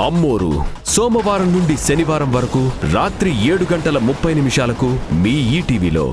అమ్మోరు సోమవారం నుండి శనివారం వరకు రాత్రి 7:30 మీ ఈటీవీలో.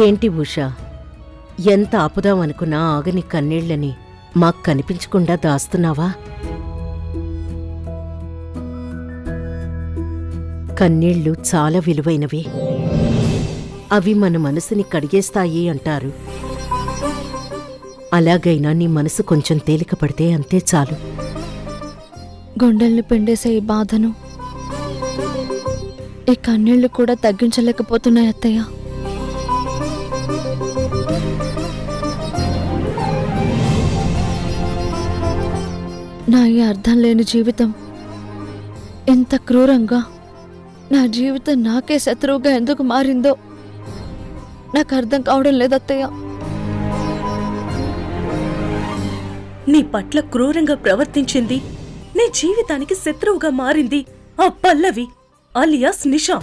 ఏంటి ఉషా, ఎంత ఆపుదామనుకున్నా ఆగని కన్నీళ్లని మాకు కనిపించకుండా దాస్తున్నావా? కన్నీళ్లు చాలా విలువైనవి. అవి మన మనసుని కడిగేస్తాయి అంటారు. అలాగైనా నీ మనసు కొంచెం తేలిక పడితే అంతే చాలు. గుండెల్ని పిండేసే ఈ బాధను ఈ కన్నీళ్లు కూడా తగ్గించలేకపోతున్నాయి అత్తయ్య. నా ఈ అర్థం లేని జీవితం ఎంత క్రూరంగా, నా జీవితం నాకే శత్రువుగా ఎందుకు మారిందో నాకు అర్థం కావడం లేదత్తయ్య. నీ పట్ల క్రూరంగా ప్రవర్తించింది, నీ జీవితానికి శత్రువుగా మారింది ఆ పల్లవి అలియాస్ నిషా.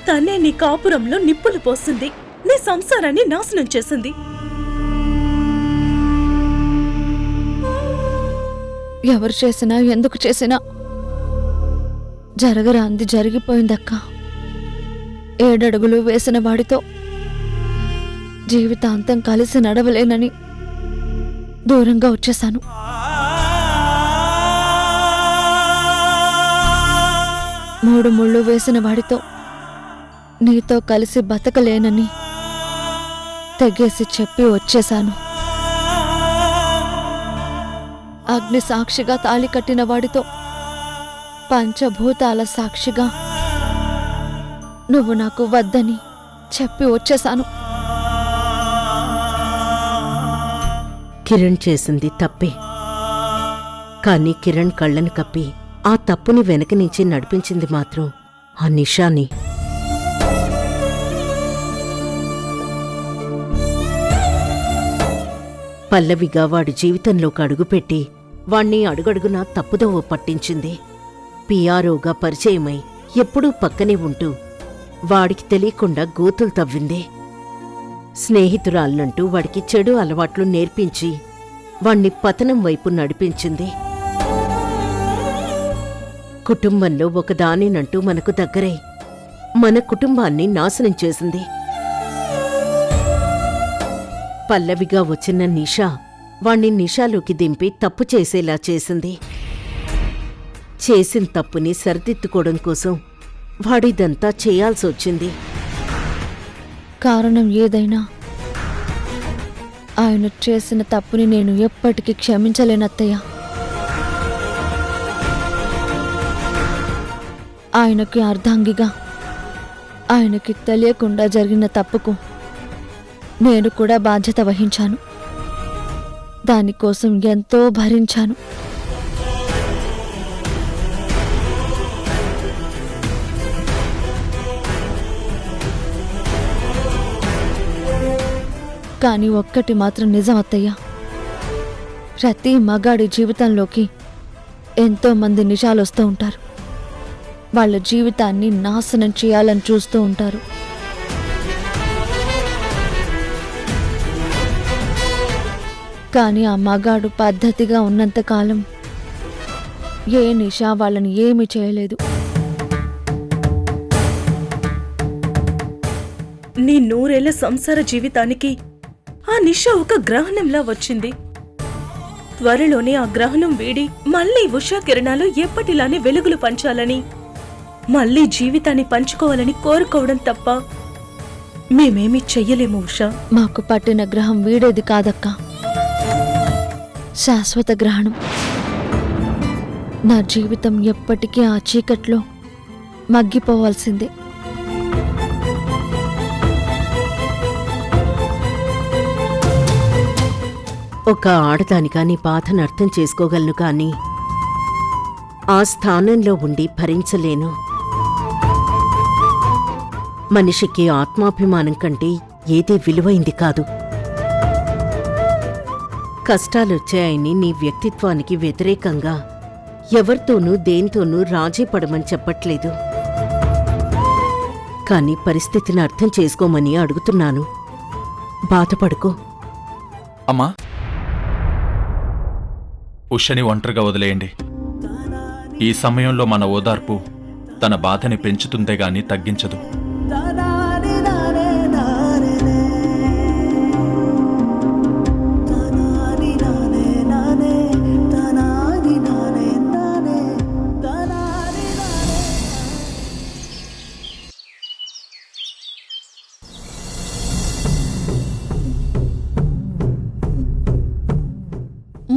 తనే నీ కాపురంలో నిప్పులు పోసింది, నీ సంసారాన్ని నాశనం చేసింది. ఎవరు చేసినా ఎందుకు చేసినా జరగరాంది జరిగిపోయిందక్క. 7 అడుగులు వేసిన వాడితో జీవితాంతం కలిసి నడవలేనని దూరంగా వచ్చేశాను. మూడు ముళ్ళు వేసిన వాడితో నీతో కలిసి బతకలేనని తెగేసి చెప్పి వచ్చేశాను. అగ్ని సాక్షిగా తాళి కట్టిన వాడితో పంచభూతాల సాక్షిగా నువ్వు నాకు వద్దని చెప్పి వచ్చేశాను. కిరణ్ చేసింది తప్పే, కానీ కిరణ్ కళ్ళను కప్పి ఆ తప్పుని వెనక నుంచి నడిపించింది మాత్రం ఆ నిషాని. పల్లవిగా వాడి జీవితంలోకి అడుగుపెట్టి వాణ్ణి అడుగడుగునా తప్పుదోవ పట్టించింది. పిఆర్ఓగా పరిచయమై ఎప్పుడూ పక్కనే ఉంటూ వాడికి తెలియకుండా గోతులు తవ్వింది. స్నేహితురాళ్ళంటూ వాడికి చెడు అలవాట్లు నేర్పించి వాణ్ణి పతనం వైపు నడిపించింది. కుటుంబంలో ఒకదానినంటూ మనకు దగ్గరై మన కుటుంబాన్ని నాశనం చేసింది. పల్లవిగా వచ్చిన నిషా వాణ్ణి నిషాలోకి దింపి తప్పు చేసేలా చేసింది. చేసిన తప్పుని సరిదిద్దుకోవడం కోసం వాడిదంతా చేయాల్సొచ్చింది. కారణం ఏదైనా ఆయన చేసిన తప్పుని నేను ఎప్పటికీ క్షమించలేనత్తయ్య. ఆయనకి అర్ధాంగిగా ఆయనకి తెలియకుండా జరిగిన తప్పుకు నేను కూడా బాధ్యత వహించాను. దానికోసం ఎంతో భరించాను. కానీ ఒక్కటి మాత్రం నిజం అత్తయ్య, ప్రతి మగాడి జీవితంలోకి ఎంతో మంది నిజాలు వస్తూ ఉంటారు. వాళ్ళ జీవితాన్ని నాశనం చేయాలని చూస్తూ ఉంటారు. కానీ ఆ మగాడు పద్ధతిగా ఉన్నంతకాలం ఏ నిషా వాళ్ళని ఏమీ చేయలేదు. నీ 100 ఏళ్ల సంసార జీవితానికి ఆ నిషా ఒక గ్రహణంలా వచ్చింది. త్వరలోనే ఆ గ్రహణం వీడి మళ్లీ ఉషా కిరణాలు ఎప్పటిలానే వెలుగులు పంచాలని, మళ్లీ జీవితాన్ని పంచుకోవాలని కోరుకోవడం తప్ప మేమేమీ చెయ్యలేము ఉషా. మాకు పట్టిన గ్రహం వీడేది కాదక్కా, శాశ్వత గ్రహణం. నా జీవితం ఎప్పటికీ ఆ చీకట్లో మగ్గిపోవాల్సిందే. ఒక ఆడదానిగా నీ బాధను అర్థం చేసుకోగలను కానీ ఆ స్థానంలో ఉండి భరించలేను. మనిషికి ఆత్మాభిమానం కంటే ఏదీ విలువైంది కాదు. కష్టాలొచ్చాయని నీ వ్యక్తిత్వానికి వ్యతిరేకంగా ఎవరితోనూ దేంతోనూ రాజీ పడమని చెప్పట్లేదు, కానీ పరిస్థితిని అర్థం చేసుకోమని అడుగుతున్నాను. బాధపడుకో. అమ్మా, ఉషని ఒంటరిగా వదిలేయండి. ఈ సమయంలో మన ఓదార్పు తన బాధని పెంచుతుందే గాని తగ్గించదు.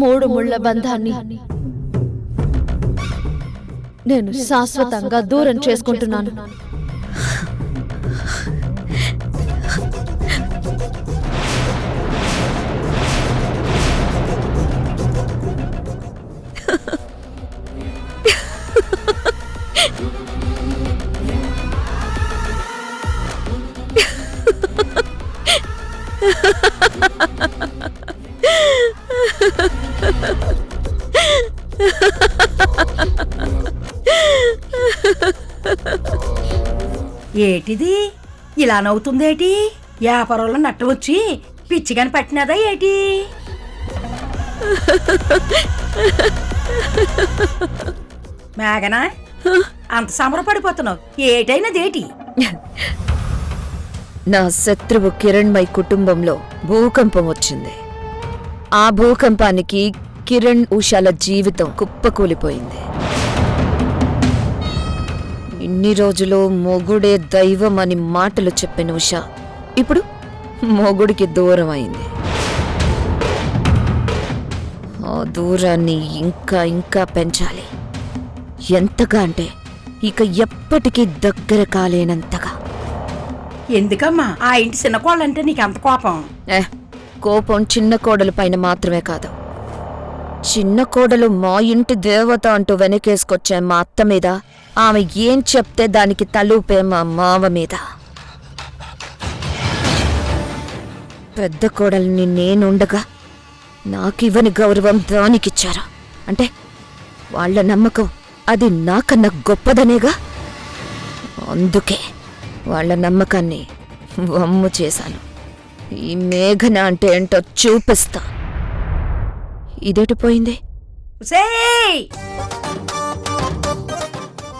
మూడు ముళ్ళ బంధాన్ని నేను శాశ్వతంగా దూరం చేసుకుంటున్నాను. ఏటిది ఇలా నవ్వుతుందేటి? వ్యాపారంలో నట్టు వచ్చి పిచ్చిగాని పట్టినదా ఏటి? మేఘనా, అంత సంబరపడిపోతున్నావు ఏటైనదేటి? నా శత్రువు కిరణ్మయ్ కుటుంబంలో భూకంపం వచ్చింది. ఆ భూకంపానికి కిరణ్ ఉషాల జీవితం కుప్పకూలిపోయింది. ఇన్ని రోజులు మొగుడే దైవం అని మాటలు చెప్పిన ఉష ఇప్పుడు మొగుడికి దూరం అయింది. ఆ దూరాన్ని ఇంకా ఇంకా పెంచాలి. ఎంతగా అంటే ఇక ఎప్పటికీ దగ్గర కాలేనంతగా. ఎందుకమ్మా ఆ ఇంటి చిన్న కోళ్ళంటే నీకెంత కోపం? కోపం చిన్న కోడల పైన మాత్రమే కాదు, చిన్న కోడలు మా ఇంటి దేవత అంటూ వెనకేసుకొచ్చే మా అత్త మీద, ఆమె ఏం చెప్తే దానికి తలూపే మా మావ మీద. పెద్ద కోడల్ని నేనుండగా నాకివ్వని గౌరవం దానికిచ్చారు అంటే వాళ్ళ నమ్మకం అది నాకన్నా గొప్పదనేగా. అందుకే వాళ్ళ నమ్మకాన్ని వమ్ము చేశాను. ఈ మేఘన అంటే ఏంటో చూపిస్తా. ఇదేటు పోయింది?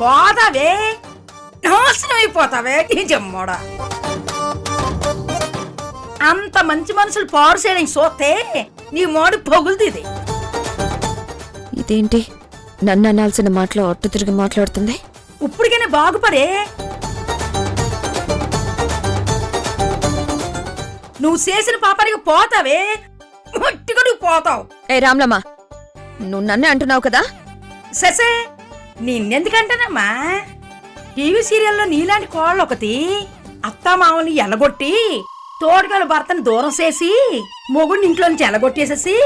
పోతావే, నాశనం అయిపోతావే నీ జమ్మోడా. అంత మంచి మనుషులు పారు చేయడం చూస్తే నీ మోడు పొగులుతుంది. ఇదేంటి నన్ను అనాల్సిన మాటలు అట్టు తిరిగి మాట్లాడుతుంది? ఇప్పటికైనా బాగుపడే. నువ్వు చేసిన పాపానికి పోతావే, మట్టిగా నువ్వు పోతావు. ఏ రామ్లమ్మ, నువ్వు నన్నే అంటున్నావు కదా? ససే నిన్నెందుకంటానమ్మా? టీవీ సీరియల్లో నీలాంటి కోళ్ళు ఒకటి అత్తామామని ఎలగొట్టి తోడుగల భర్తను దూరం చేసి మొగుడిని ఇంట్లో నుంచి ఎలగొట్టేసేసి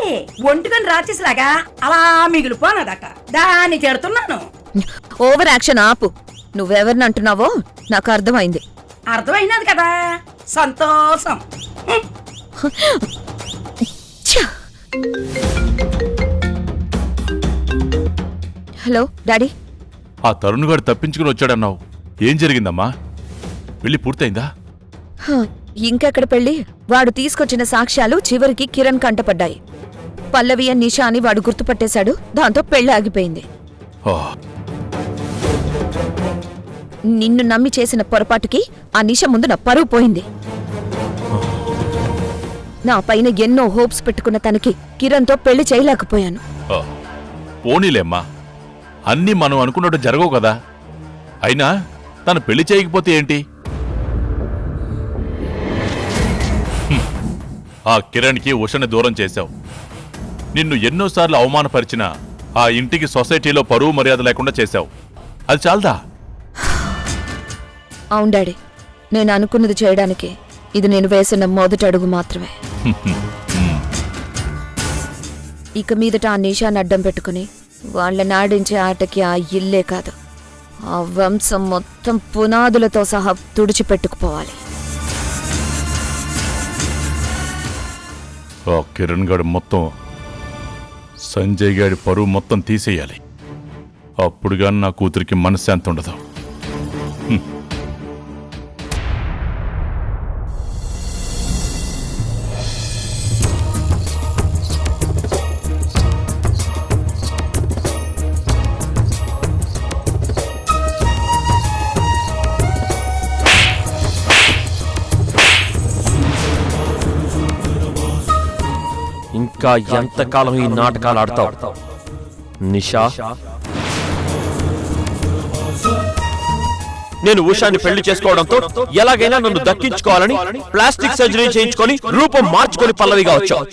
ఒంటికని రాచేసిలాగా అలా మిగిలిపోనదట. దాన్ని తిడుతున్నాను. ఓవర్ యాక్షన్ ఆపు. నువ్వెవరిని అంటున్నావో నాకు అర్థమైంది. అర్థమైనది కదా, సంతోషం. Hello daddy. ఆ తరుణ్గాడు తప్పించుకుని వచ్చాడన్నావు, ఏం జరిగిందమ్మా? పెళ్లి పూర్తయిందా? ఇంకెక్కడ పెళ్లి? వాడు తీసుకొచ్చిన సాక్ష్యాలు చివరికి కిరణ్ కంటపడ్డాయి. పల్లవి అని నిషా అని వాడు గుర్తుపట్టేశాడు. దాంతో పెళ్లి ఆగిపోయింది. ఓ, నిన్ను నమ్మి చేసిన పొరపాటుకి ఆ నిష ముందు నా పరువు పోయింది. నా పైన ఎన్నో హోప్స్ పెట్టుకున్న తనకి కిరణ్తో పెళ్లి చేయలేకపోయాను. ఓ, పోనీలేమ్మా, అన్నీ మనం అనుకున్నట్టు జరగవు కదా. అయినా తను పెళ్లి చేయకపోతే ఏంటి? ఆ కిరణ్కి ఉషని దూరం చేశావు. నిన్ను ఎన్నోసార్లు అవమానపరిచినా ఆ ఇంటికి సొసైటీలో పరువు మర్యాద లేకుండా చేశావు. అది చాలదా? అవును డాడీ, నేను అనుకున్నది చేయడానికి ఇది నేను వేసిన మొదటి అడుగు మాత్రమే. ఇక మీదట ఆ నిషాన్ని అడ్డం పెట్టుకుని వాళ్ళని ఆడించే ఆటకి ఆ ఇల్లే కాదు, ఆ వంశం మొత్తం పునాదులతో సహా తుడిచిపెట్టుకుపోవాలి. ఆ కిరణ్ గాడి మొత్తం, సంజయ్ గాడి పరువు మొత్తం తీసేయాలి. అప్పుడు గాని నా కూతురికి మనశ్శాంతి ఉండదు. ఇంకా ఎంతకాలం ఈ నాటకాలు ఆడతావు నిషా? నేను ఉషాని పెళ్లి చేసుకోవడంతో ఎలాగైనా నన్ను దక్కించుకోవాలని ప్లాస్టిక్ సర్జరీ చేయించుకొని రూపం మార్చుకొని పల్లవిగా వచ్చావు.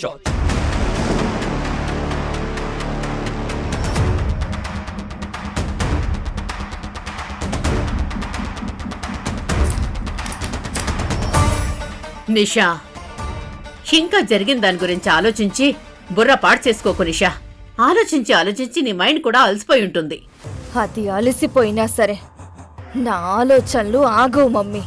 నిషా, ఇంకా జరిగిన దాని గురించి ఆలోచించి బుర్ర పాడు చేసుకోకు నిషా. ఆలోచించి ఆలోచించి నీ మైండ్ కూడా అలసిపోయి ఉంటుంది. అది అలసిపోయినా సరే నా ఆలోచనలు ఆగవు మమ్మీ.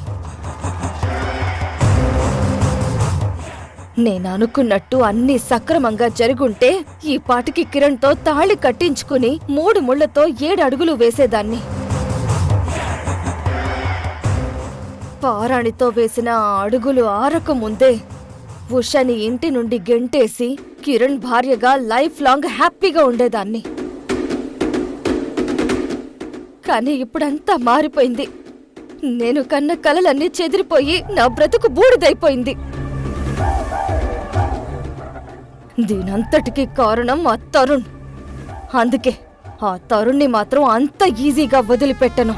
నేను అనుకున్నట్టు అన్ని సక్రమంగా జరుగుంటే ఈ పాటికి కిరణ్తో తాళి కట్టించుకుని 3 ముళ్లతో 7 అడుగులు వేసేదాన్ని. పారాణితో వేసిన ఆ అడుగులు ఆరక ముందే ఉషని ఇంటి నుండి గెంటేసి కిరణ్ భార్యగా లైఫ్ లాంగ్ హ్యాపీగా ఉండేదాన్ని. కానీ ఇప్పుడంతా మారిపోయింది. నేను కన్న కలలన్నీ చెదిరిపోయి నా బ్రతుకు బూడిదైపోయింది. దీనంతటికీ కారణం ఆ తరుణ్. అందుకే ఆ తరుణ్ణి మాత్రం అంత ఈజీగా వదిలిపెట్టను.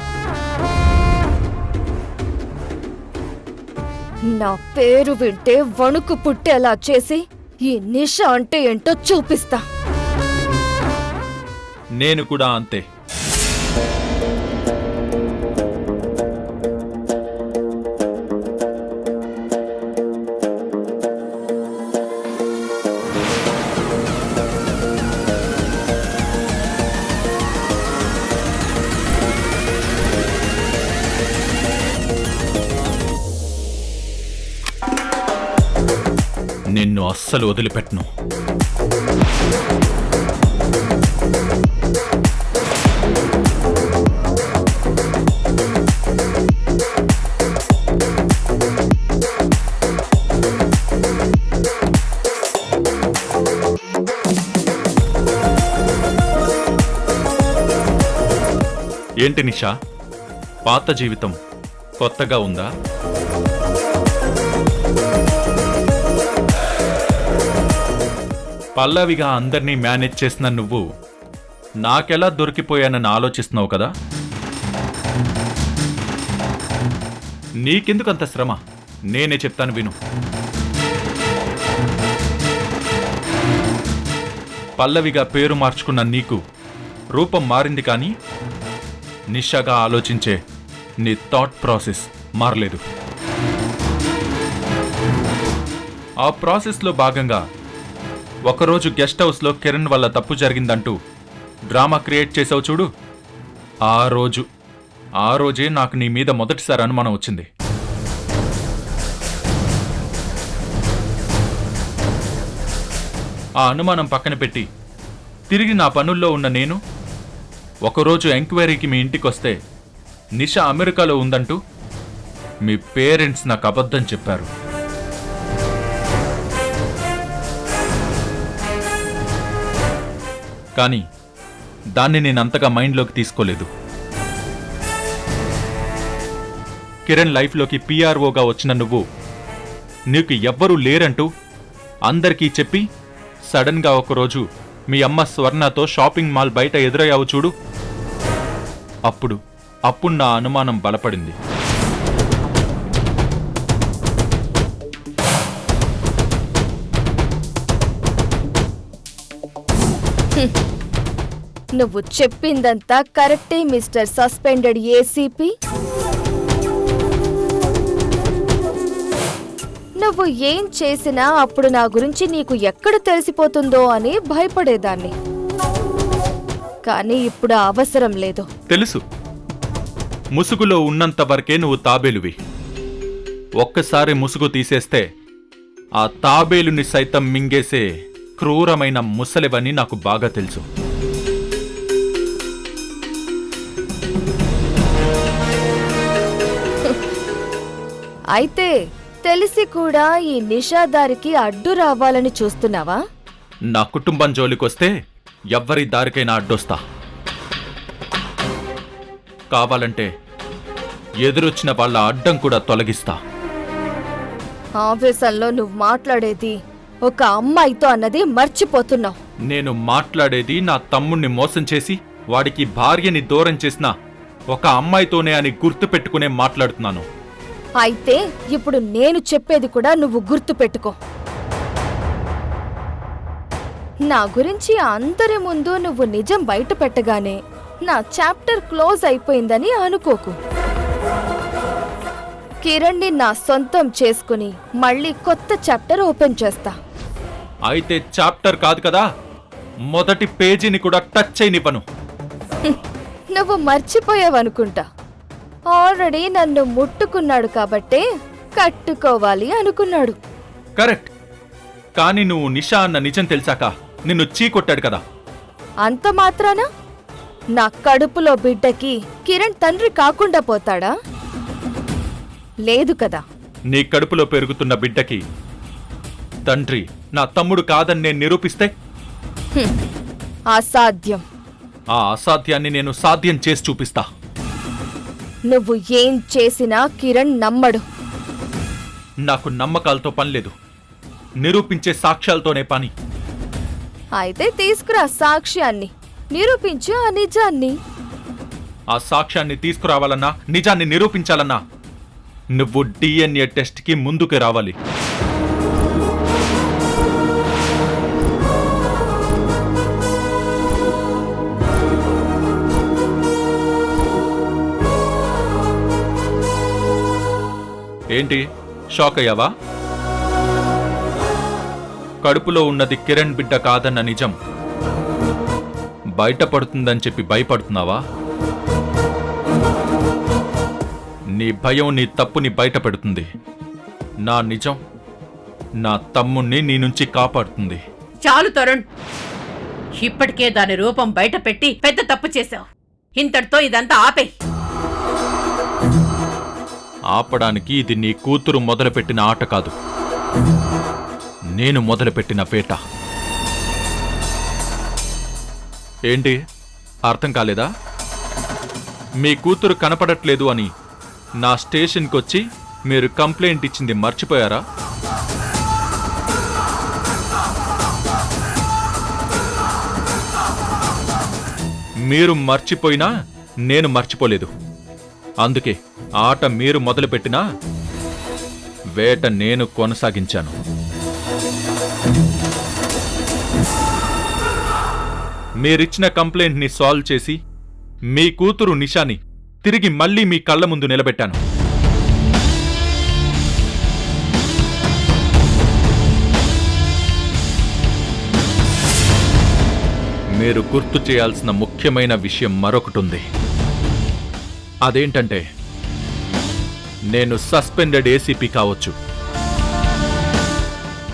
నా పేరు వింటే వణుకు పుట్టేలా చేసి ఈ నిష అంటే ఏంటో చూపిస్తా. నేను కూడా అంతే. నిన్ను అస్సలు వదిలిపెట్టను. ఏంటి నిషా, పాత జీవితం కొత్తగా ఉందా? పల్లవిగా అందర్నీ మేనేజ్ చేసిన నువ్వు నాకెలా దొరికిపోయానని ఆలోచిస్తున్నావు కదా? నీకెందుకంత శ్రమ? నేనే చెప్తాను విను. పల్లవిగా పేరు మార్చుకున్న నీకు రూపం మారింది, కానీ నిషాగా ఆలోచించే నీ థాట్ ప్రాసెస్ మారలేదు. ఆ ప్రాసెస్లో భాగంగా ఒకరోజు గెస్ట్ హౌస్లో కిరణ్ వల్ల తప్పు జరిగిందంటూ డ్రామా క్రియేట్ చేసావు చూడు. ఆ రోజే నాకు నీ మీద మొదటిసారి అనుమానం వచ్చింది. ఆ అనుమానం పక్కన పెట్టి తిరిగి నా పనుల్లో ఉన్న నేను ఒకరోజు ఎంక్వైరీకి మీ ఇంటికొస్తే నిషా అమెరికాలో ఉందంటూ మీ పేరెంట్స్ నాకు అబద్ధం చెప్పారు. కానీ దాన్ని నేనంతగా మైండ్లోకి తీసుకోలేదు. కిరణ్ లైఫ్లోకి పిఆర్ఓగా వచ్చిన నువ్వు నీకు ఎవ్వరూ లేరంటూ అందరికీ చెప్పి సడన్గా ఒకరోజు మీ అమ్మ స్వర్ణతో షాపింగ్ మాల్ బయట ఎదురయ్యావు చూడు. అప్పుడు నా అనుమానం బలపడింది. నువ్వు చెప్పిందంతా కరెక్టే మిస్టర్ సస్పెండెడ్ ఏసీపీ. నువ్వు ఏం చేసినా అప్పుడు నా గురించి నీకు ఎక్కడ తెలిసిపోతుందో అని భయపడేదాన్ని. కానీ ఇప్పుడు ఆ అవసరం లేదు. తెలుసు, ముసుగులో ఉన్నంత వరకే నువ్వు తాబేలువి. ఒక్కసారి ముసుగు తీసేస్తే ఆ తాబేలుని సైతం మింగేసే క్రూరమైన ముసలివని నాకు బాగా తెలుసు. అయితే తెలిసి కూడా ఈ నిషాదారికి అడ్డు రావాలని చూస్తున్నావా? నా కుటుంబం జోలికొస్తే ఎవ్వరి దారికైనా అడ్డొస్తా. కావాలంటే ఎదురొచ్చిన వాళ్ళ అడ్డం కూడా తొలగిస్తా. ఆవేశంలో నువ్వు మాట్లాడేది ఒక అమ్మాయితో అన్నది మర్చిపోతున్నావు. నేను మాట్లాడేది నా తమ్ముణ్ణి మోసం చేసి వాడికి భార్యని దూరం చేసిన ఒక అమ్మాయితోనే అని గుర్తు పెట్టుకునే మాట్లాడుతున్నాను. అయితే ఇప్పుడు నేను చెప్పేది కూడా నువ్వు గుర్తు పెట్టుకో. నా గురించి అందరి ముందు నువ్వు నిజం బయట పెట్టగానే నా చాప్టర్ క్లోజ్ అయిపోయిందని అనుకోకు. కిరణ్ని నా సొంతం చేసుకుని మళ్ళీ కొత్త చాప్టర్ ఓపెన్ చేస్తా. అయితే చాప్టర్ కాదు కదా, మొదటి పేజీని కూడా టచ్ చేయనివ్వను. నువ్వు మర్చిపోయావనుకుంటా. ఆల్రెడీ నన్ను ముట్టుకున్నాడు కాబట్టే కట్టుకోవాలి అనుకున్నాడు. కరెక్ట్. కానీ నువ్వు నిషా అన్న నిజం తెలిసాక నిన్ను చీకొట్టాడు కదా. అంత మాత్రానా నా కడుపులో బిడ్డకి కిరణ్ తండ్రి కాకుండా పోతాడా? లేదు కదా. నీ కడుపులో పెరుగుతున్న బిడ్డకి తండ్రి నా తమ్ముడు కాదని నేను నిరూపిస్తే అసాధ్యం. ఆ అసాధ్యాన్ని నేను సాధ్యం చేసి చూపిస్తా. నువ్వు ఏం చేసినా కిరణ్ నమ్మడు. నాకు నమ్మకాలతో పనిలేదు, నిరూపించే సాక్ష్యాలతోనే పని. అయితే తీసుకురా సాక్ష్యాన్ని, నిరూపించు ఆ నిజాన్ని. ఆ సాక్ష్యాన్ని తీసుకురావాలన్నా, నిజాన్ని నిరూపించాలన్నా నువ్వు DNA టెస్ట్కి ముందుకు రావాలి. ఏంటి, షాక్ అయ్యావా? కడుపులో ఉన్నది కిరణ్ బిడ్డ కాదన్న నిజం బయటపడుతుందని చెప్పి భయపడుతున్నావా? నీ భయం నీ తప్పుని బయటపెడుతుంది. నా నిజం నా తమ్ముణ్ణి నీ నుంచి కాపాడుతుంది. చాలు తరుణ్, ఇప్పటికే దాని రూపం బయట పెట్టి పెద్ద తప్పు చేశావు. ఇంతటితో ఇదంతా ఆపే. ఆపడానికి ఇది నీ కూతురు మొదలుపెట్టిన ఆట కాదు, నేను మొదలుపెట్టిన వేట. ఏంటి, అర్థం కాలేదా? మీ కూతురు కనపడట్లేదు అని నా స్టేషన్కొచ్చి మీరు కంప్లైంట్ ఇచ్చింది మర్చిపోయారా? మీరు మర్చిపోయినా నేను మర్చిపోలేదు. అందుకే ఆట మీరు మొదలుపెట్టినా వేట నేను కొనసాగించాను. మీరిచ్చిన కంప్లైంట్ని సాల్వ్ చేసి మీ కూతురు నిషాని తిరిగి మళ్ళీ మీ కళ్ళ ముందు నిలబెట్టాను. మీరు గుర్తు చేయాల్సిన ముఖ్యమైన విషయం మరొకటుంది. అదేంటంటే, నేను సస్పెండెడ్ ఏసీపీ కావచ్చు,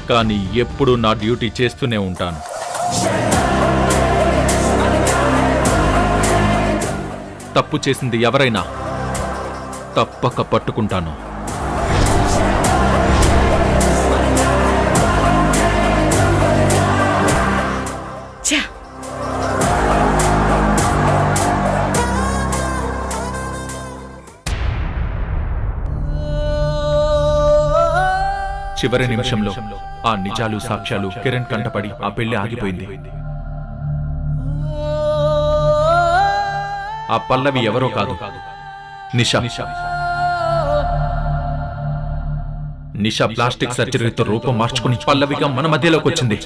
కానీ ఎప్పుడూ నా డ్యూటీ చేస్తూనే ఉంటాను. తప్పు చేసింది ఎవరైనా తప్పక పట్టుకుంటాను. చివరి నిమిషంలో ఆ నిజాలు సాక్ష్యాలు కిరణ్ కంటపడి ఆ పెళ్లి ఆగిపోయింది. ఆ పల్లవి ఎవరో కాదు, నిషా. నిషా ప్లాస్టిక్ సర్జరీతో రూపం మార్చుకుని పల్లవిగా మన మధ్యలోకి వచ్చింది.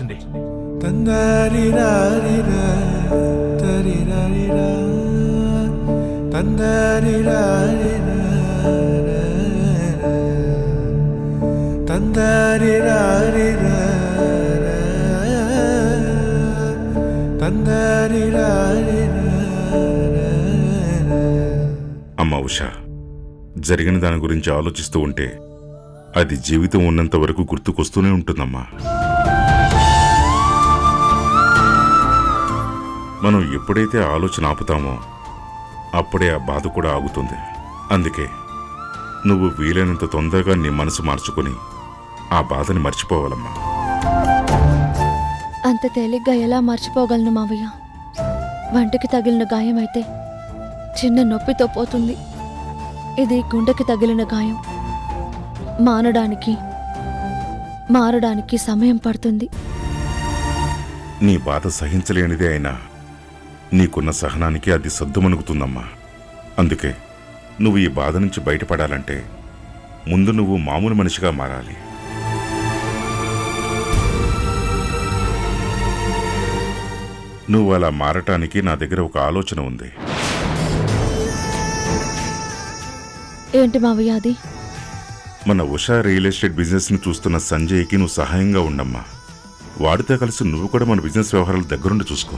అమ్మా ఉషా, జరిగిన దాని గురించి ఆలోచిస్తూ ఉంటే అది జీవితం ఉన్నంత వరకు గుర్తుకొస్తూనే ఉంటుందమ్మా. మనం ఎప్పుడైతే ఆలోచన ఆపుతామో అప్పుడే ఆ బాధ కూడా ఆగుతుంది. అందుకే నువ్వు వీలైనంత తొందరగా నీ మనసు మార్చుకుని ఆ బాధని మర్చిపోవాలమ్మా. అంత తేలిగ్గా ఎలా మర్చిపోగలను మావయ్య? వంటికి తగిలిన గాయం అయితే చిన్న నొప్పితో పోతుంది. ఇది గుండెకి తగిలిన గాయం. మారడానికి సమయం పడుతుంది. నీ బాధ సహించలేనిదే అయినా నీకున్న సహనానికి అది సద్దుమణుగుతుందమ్మా. అందుకే నువ్వు ఈ బాధ నుంచి బయటపడాలంటే ముందు నువ్వు మామూలు మనిషిగా మారాలి. నువ్వు అలా మారటానికి నా దగ్గర ఒక ఆలోచన ఉంది. ఏంటి మావయ్య అది? మన ఉషా రియల్ ఎస్టేట్ బిజినెస్ని చూస్తున్న సంజయ్కి నువ్వు సహాయంగా ఉండమ్మా. వాడితో కలిసి నువ్వు కూడా మన బిజినెస్ వ్యవహారాలు దగ్గరుండి చూసుకో.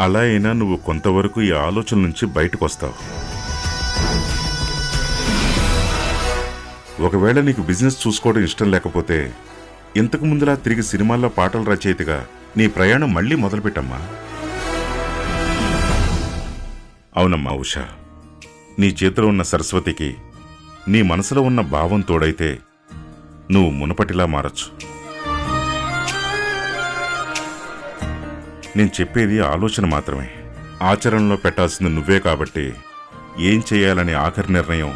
అలా అయినా నువ్వు కొంతవరకు ఈ ఆలోచన నుంచి బయటకు వస్తావు. ఒకవేళ నీకు బిజినెస్ చూసుకోవడం ఇష్టం లేకపోతే ఇంతకు ముందులా తిరిగి సినిమాల్లో పాటల రచయితగా నీ ప్రయాణం మళ్ళీ మొదలుపెట్టమ్మా. అవునమ్మా ఉషా, నీ చేతిలో ఉన్న సరస్వతికి నీ మనసులో ఉన్న భావం తోడైతే నువ్వు మునపటిలా మారచ్చు. నేను చెప్పేది ఆలోచన మాత్రమే. ఆచరణలో పెట్టాల్సింది నువ్వే కాబట్టి ఏం చేయాలనే ఆఖరి నిర్ణయం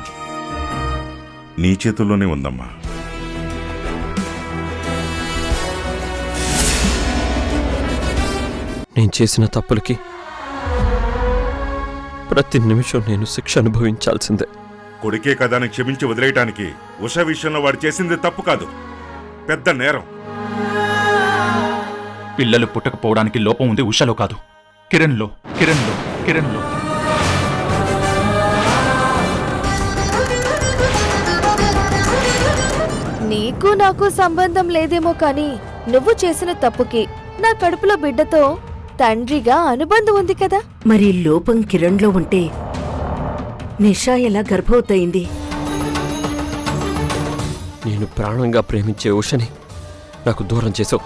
నీ చేతుల్లోనే ఉందమ్మా. నేను చేసిన తప్పులకి ప్రతి నిమిషం నేను శిక్ష అనుభవించాల్సిందే. కొడుకే కదా అని క్షమించి వదిలేయటానికి ఉషా విషయంలో వాడు చేసింది తప్పు కాదు, పెద్ద నేరం. పిల్లలు పుట్టకపోవడానికి లోపం ఉంది ఉషలో కాదు, కిరణ్లో. నీకు నాకు సంబంధం లేదేమో కానీ నువ్వు చేసిన తప్పుకి నా కడుపులో బిడ్డతో తండ్రిగా అనుబంధం ఉంది కదా. మరి లోపం కిరణ్లో ఉంటే నిషా ఎలా గర్భవతయింది? నేను ప్రాణంగా ప్రేమించే ఉషని నాకు దూరం చేసావు.